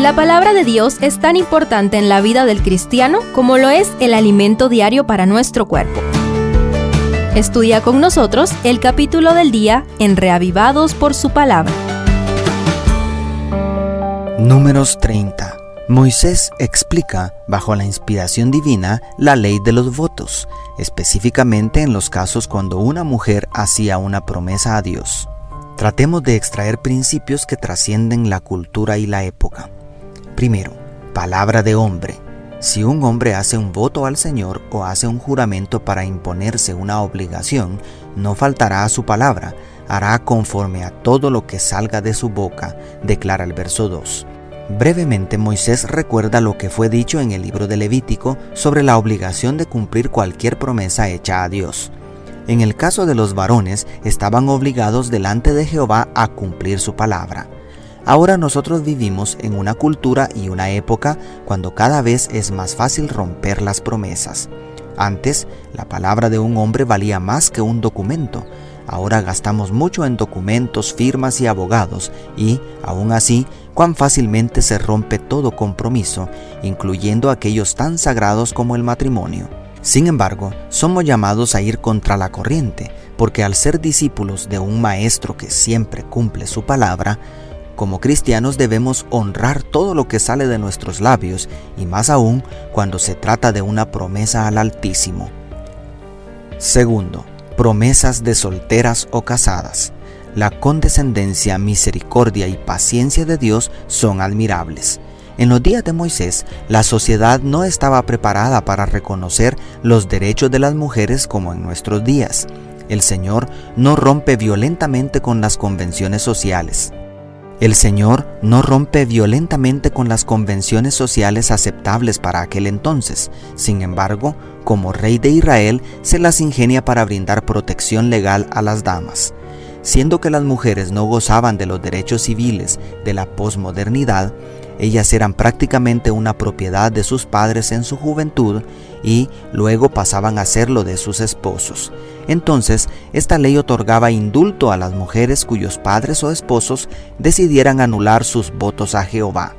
La palabra de Dios es tan importante en la vida del cristiano como lo es el alimento diario para nuestro cuerpo. Estudia con nosotros el capítulo del día en Reavivados por su palabra. Números 30. Moisés explica, bajo la inspiración divina, la ley de los votos, específicamente en los casos cuando una mujer hacía una promesa a Dios. Tratemos de extraer principios que trascienden la cultura y la época. Primero, palabra de hombre. Si un hombre hace un voto al Señor o hace un juramento para imponerse una obligación, no faltará a su palabra, hará conforme a todo lo que salga de su boca, declara el verso 2. Brevemente, Moisés recuerda lo que fue dicho en el libro de Levítico sobre la obligación de cumplir cualquier promesa hecha a Dios. En el caso de los varones, estaban obligados delante de Jehová a cumplir su palabra. Ahora nosotros vivimos en una cultura y una época cuando cada vez es más fácil romper las promesas. Antes, la palabra de un hombre valía más que un documento. Ahora gastamos mucho en documentos, firmas y abogados y, aún así, cuán fácilmente se rompe todo compromiso, incluyendo aquellos tan sagrados como el matrimonio. Sin embargo, somos llamados a ir contra la corriente, porque al ser discípulos de un maestro que siempre cumple su palabra, como cristianos debemos honrar todo lo que sale de nuestros labios y más aún cuando se trata de una promesa al Altísimo. Segundo, promesas de solteras o casadas. La condescendencia, misericordia y paciencia de Dios son admirables. En los días de Moisés, la sociedad no estaba preparada para reconocer los derechos de las mujeres como en nuestros días. El Señor no rompe violentamente con las convenciones sociales. Aceptables para aquel entonces. Sin embargo, como rey de Israel, se las ingenia para brindar protección legal a las damas. Siendo que las mujeres no gozaban de los derechos civiles de la posmodernidad, ellas eran prácticamente una propiedad de sus padres en su juventud y luego pasaban a serlo de sus esposos. Entonces, esta ley otorgaba indulto a las mujeres cuyos padres o esposos decidieran anular sus votos a Jehová.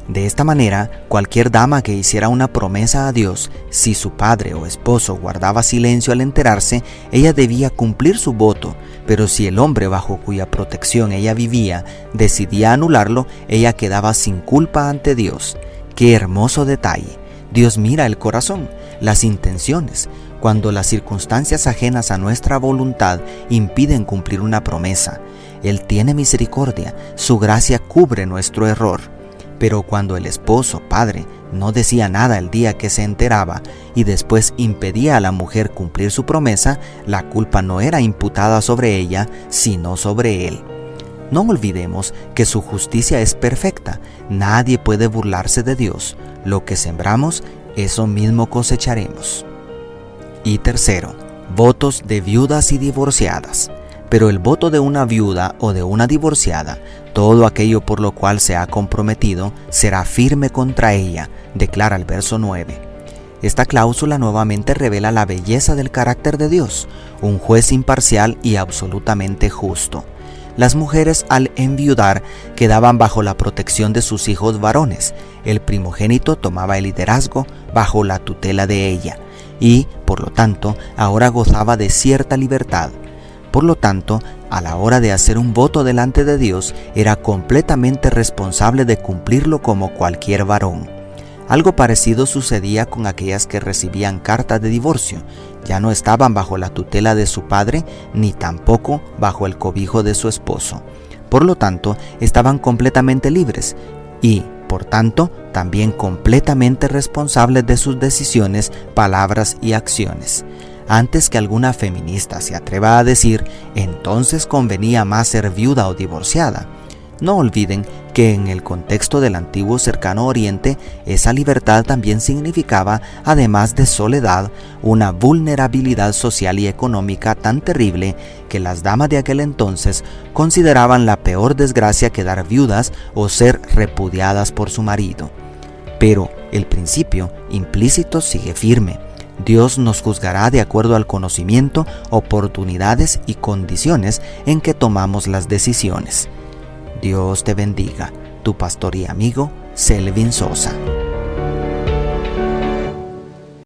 De esta manera, cualquier dama que hiciera una promesa a Dios, si su padre o esposo guardaba silencio al enterarse, ella debía cumplir su voto, pero si el hombre bajo cuya protección ella vivía decidía anularlo, ella quedaba sin culpa ante Dios. ¡Qué hermoso detalle! Dios mira el corazón, las intenciones. Cuando las circunstancias ajenas a nuestra voluntad impiden cumplir una promesa, Él tiene misericordia, su gracia cubre nuestro error. Pero cuando el esposo, padre, no decía nada el día que se enteraba y después impedía a la mujer cumplir su promesa, la culpa no era imputada sobre ella, sino sobre él. No olvidemos que su justicia es perfecta. Nadie puede burlarse de Dios. Lo que sembramos, eso mismo cosecharemos. Y tercero, votos de viudas y divorciadas. Pero el voto de una viuda o de una divorciada, todo aquello por lo cual se ha comprometido, será firme contra ella, declara el verso 9. Esta cláusula nuevamente revela la belleza del carácter de Dios, un juez imparcial y absolutamente justo. Las mujeres al enviudar quedaban bajo la protección de sus hijos varones. El primogénito tomaba el liderazgo bajo la tutela de ella y, por lo tanto, ahora gozaba de cierta libertad. Por lo tanto, a la hora de hacer un voto delante de Dios, era completamente responsable de cumplirlo como cualquier varón. Algo parecido sucedía con aquellas que recibían cartas de divorcio. Ya no estaban bajo la tutela de su padre, ni tampoco bajo el cobijo de su esposo. Por lo tanto, estaban completamente libres y, por tanto, también completamente responsables de sus decisiones, palabras y acciones. Antes que alguna feminista se atreva a decir, entonces convenía más ser viuda o divorciada. No olviden que en el contexto del antiguo cercano oriente, esa libertad también significaba, además de soledad, una vulnerabilidad social y económica tan terrible que las damas de aquel entonces consideraban la peor desgracia quedar viudas o ser repudiadas por su marido. Pero el principio implícito sigue firme. Dios nos juzgará de acuerdo al conocimiento, oportunidades y condiciones en que tomamos las decisiones. Dios te bendiga. Tu pastor y amigo, Selvin Sosa.